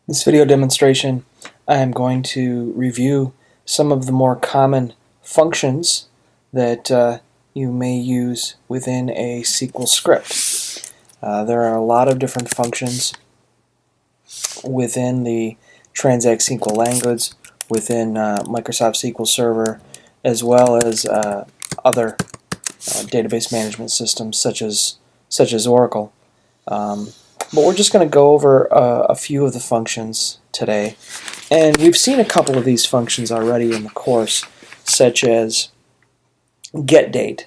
This video demonstration, I am going to review some of the more common functions that you may use within a SQL script. There are a lot of different functions within the Transact SQL language, within Microsoft SQL Server, as well as other database management systems such as Oracle. But we're just going to go over a few of the functions today. And we've seen a couple of these functions already in the course, such as getDate.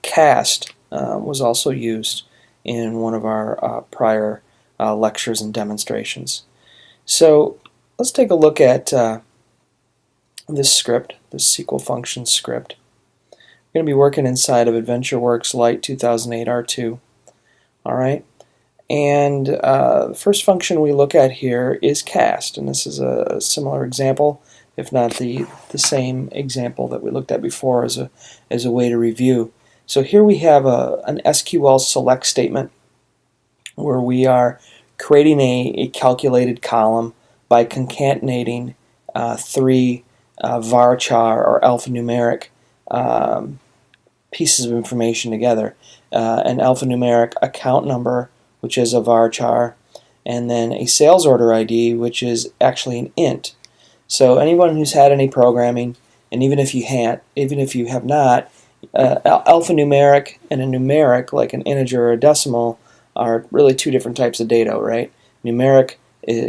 Cast was also used in one of our prior lectures and demonstrations. So let's take a look at this script, this SQL function script. We're going to be working inside of AdventureWorks Lite 2008 R2. All right. And the first function we look at here is cast, and this is a similar example, if not the same example that we looked at before as a way to review. So here we have an SQL select statement where we are creating a calculated column by concatenating three varchar or alphanumeric pieces of information together. An alphanumeric account number, which is a varchar, and then a sales order ID, which is actually an int. So anyone who's had any programming, and even if you have not, alphanumeric and a numeric, like an integer or a decimal, are really two different types of data, right? Numeric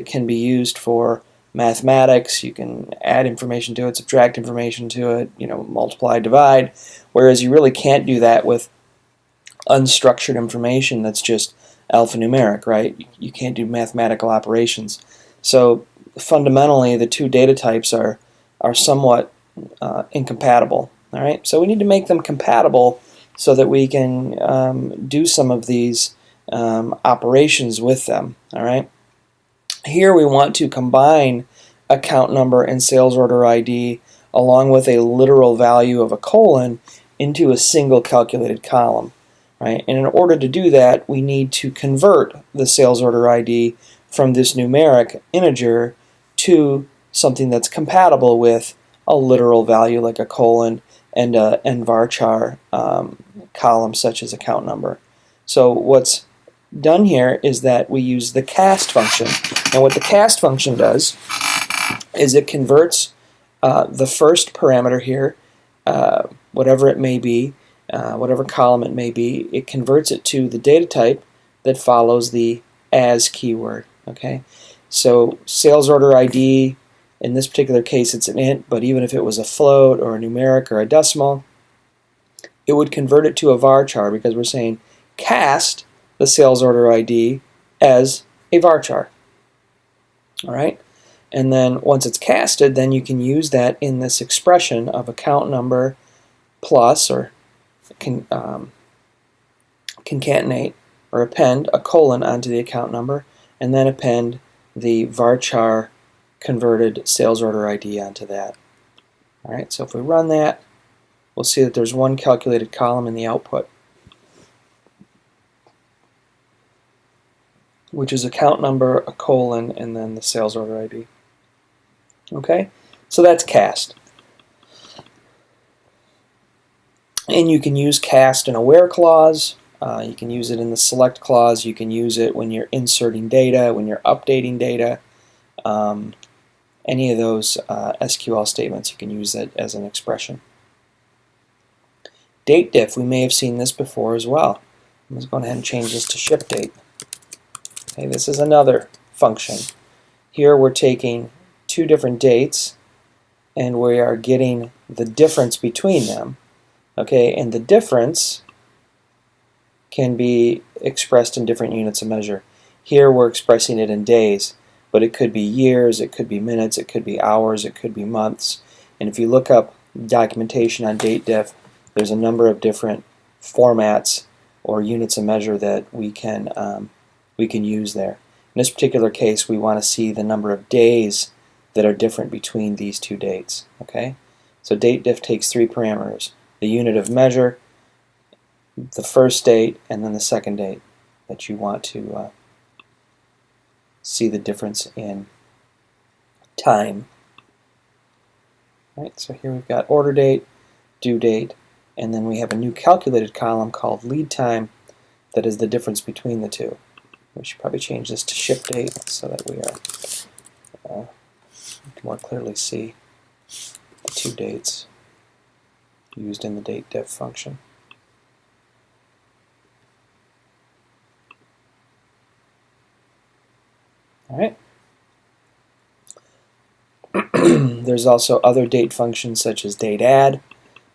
can be used for mathematics. You can add information to it, subtract information to it, multiply, divide, whereas you really can't do that with unstructured information that's just alphanumeric, right? You can't do mathematical operations. So fundamentally, the two data types are somewhat incompatible. All right, so we need to make them compatible so that we can do some of these operations with them. All right. Here we want to combine account number and sales order ID along with a literal value of a colon into a single calculated column. Right? And in order to do that, we need to convert the sales order ID from this numeric integer to something that's compatible with a literal value like a colon and a varchar column such as account number. So what's done here is that we use the cast function. And what the cast function does is it converts the first parameter here, whatever it may be, whatever column it may be, it converts it to the data type that follows the as keyword. Okay, so sales order ID, in this particular case it's an int, but even if it was a float or a numeric or a decimal, it would convert it to a varchar because we're saying cast the sales order ID as a varchar. All right, and then once it's casted, then you can use that in this expression of account number plus, or concatenate or append a colon onto the account number, and then append the varchar converted sales order ID onto that. All right, so if we run that, we'll see that there's one calculated column in the output, which is account number, a colon, and then the sales order ID. Okay, so that's cast. And you can use cast in a where clause, you can use it in the select clause, you can use it when you're inserting data, when you're updating data. Any of those SQL statements, you can use it as an expression. Date diff, we may have seen this before as well. Let's go ahead and change this to ship date. Okay, this is another function. Here we're taking two different dates and we are getting the difference between them. Okay, and the difference can be expressed in different units of measure. Here we're expressing it in days, but it could be years, it could be minutes, it could be hours, it could be months. And if you look up documentation on date diff, there's a number of different formats or units of measure that we can use there. In this particular case, we want to see the number of days that are different between these two dates. Okay, so date diff takes three parameters: the unit of measure, the first date, and then the second date that you want to see the difference in time. Right, so here we've got order date, due date, and then we have a new calculated column called lead time that is the difference between the two. We should probably change this to ship date so that we are more clearly see the two dates used in the date diff function. All right. There's also other date functions such as date add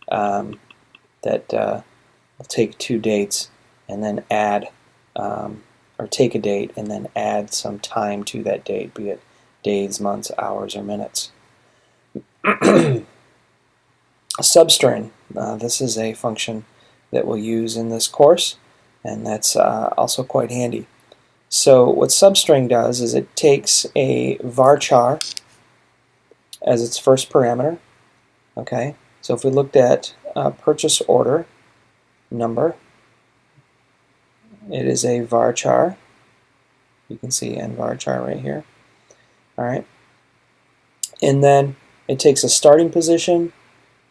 that will take two dates and then add, or take a date and then add some time to that date, be it days, months, hours, or minutes. A substring. This is a function that we'll use in this course, and that's also quite handy. So what substring does is it takes a varchar as its first parameter. Okay, so if we looked at purchase order number, it is a varchar. You can see n varchar right here. All right, and then it takes a starting position,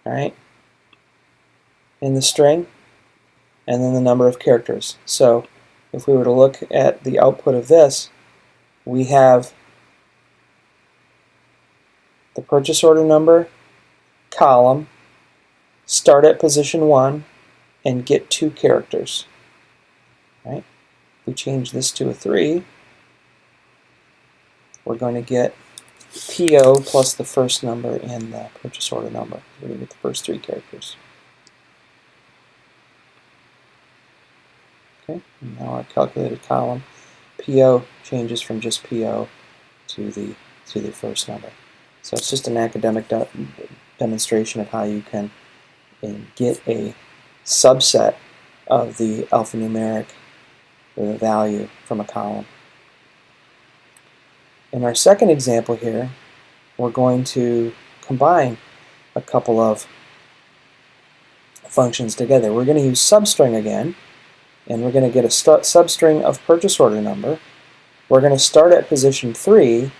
all right, in the string, and then the number of characters. So if we were to look at the output of this, we have the purchase order number column, start at position 1, and get 2 characters. Right? If we change this to a 3, we're going to get PO plus the first number in the purchase order number. We're going to get the first 3 characters. Okay, and now our calculated column, PO changes from just PO to the first number. So it's just an academic demonstration of how you can get a subset of the alphanumeric value from a column. In our second example here, we're going to combine a couple of functions together. We're going to use substring again, and we're going to get a substring of purchase order number. We're going to start at position 3.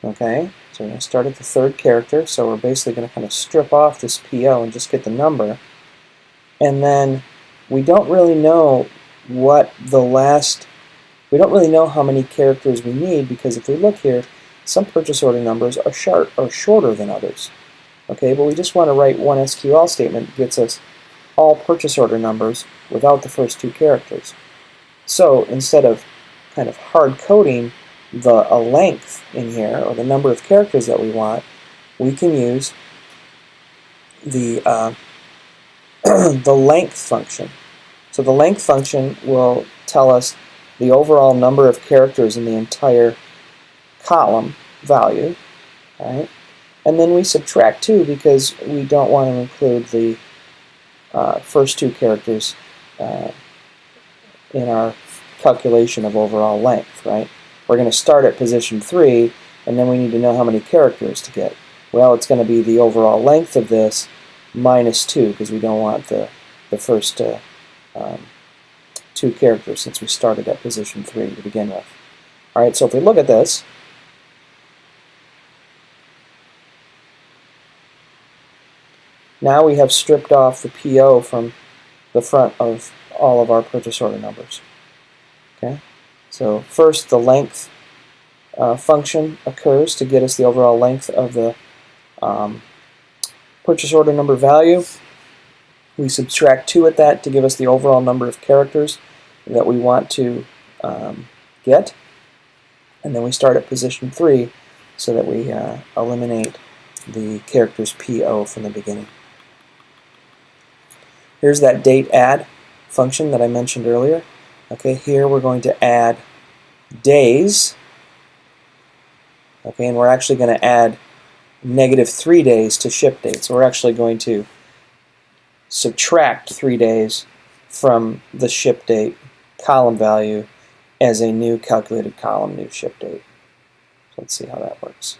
Okay, so we're going to start at the 3rd character, so we're basically going to kind of strip off this PO and just get the number. And then we don't really know what we don't really know how many characters we need, because if we look here, some purchase order numbers are shorter than others. Okay, but we just want to write one SQL statement that gets us all purchase order numbers without the first 2 characters. So instead of kind of hard coding a length in here, or the number of characters that we want, we can use the the length function. So the length function will tell us the overall number of characters in the entire column value, right? And then we subtract 2 because we don't want to include the first 2 characters in our calculation of overall length, right? We're going to start at position 3, and then we need to know how many characters to get. Well, it's going to be the overall length of this minus 2, because we don't want the first 2 characters, since we started at position 3 to begin with. All right, so if we look at this, now we have stripped off the PO from the front of all of our purchase order numbers. Okay, so first the length function occurs to get us the overall length of the purchase order number value. We subtract 2 at that to give us the overall number of characters that we want to get. And then we start at position 3 so that we eliminate the characters PO from the beginning. Here's that date add function that I mentioned earlier. Okay, here we're going to add days. Okay, and we're actually going to add -3 days to ship date. So we're actually going to subtract 3 days from the ship date column value as a new calculated column, new ship date. So let's see how that works.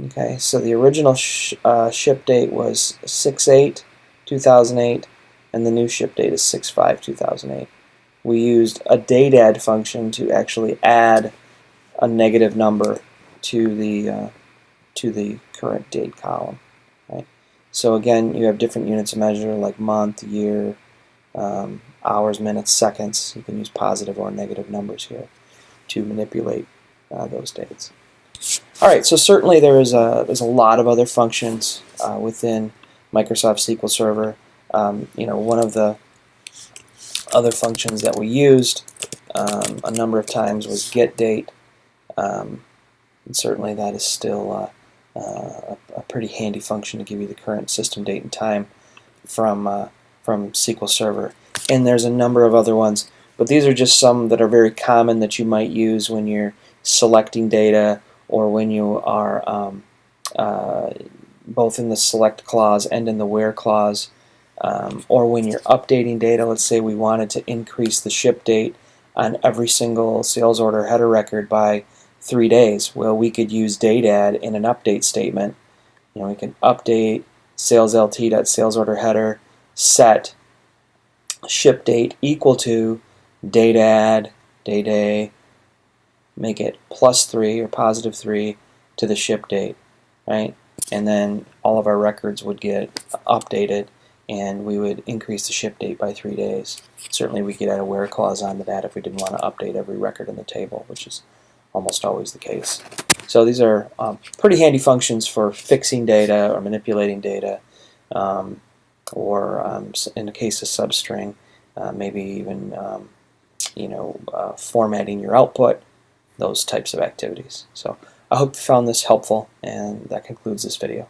Okay, so the original ship date was 6/8/2008, and the new ship date is 6/5/2008. we used a date add function to actually add a negative number to the current date column. Right? So again, you have different units of measure like month, year, hours, minutes, seconds. You can use positive or negative numbers here to manipulate those dates. All right, so certainly there's a lot of other functions within Microsoft SQL Server. One of the other functions that we used a number of times was getDate, and certainly that is still a pretty handy function to give you the current system date and time from SQL Server. And there's a number of other ones, but these are just some that are very common that you might use when you're selecting data or when you are both in the select clause and in the where clause, or when you're updating data. Let's say we wanted to increase the ship date on every single sales order header record by 3 days. Well, we could use date add in an update statement. We can update saleslt.salesorderHeader set ship date equal to date add date A, make it +3 or +3 to the ship date, right? And then all of our records would get updated, and we would increase the ship date by 3 days. Certainly we could add a where clause onto that if we didn't want to update every record in the table, which is almost always the case. So these are pretty handy functions for fixing data or manipulating data, or in the case of substring, maybe even formatting your output, those types of activities. So I hope you found this helpful, and that concludes this video.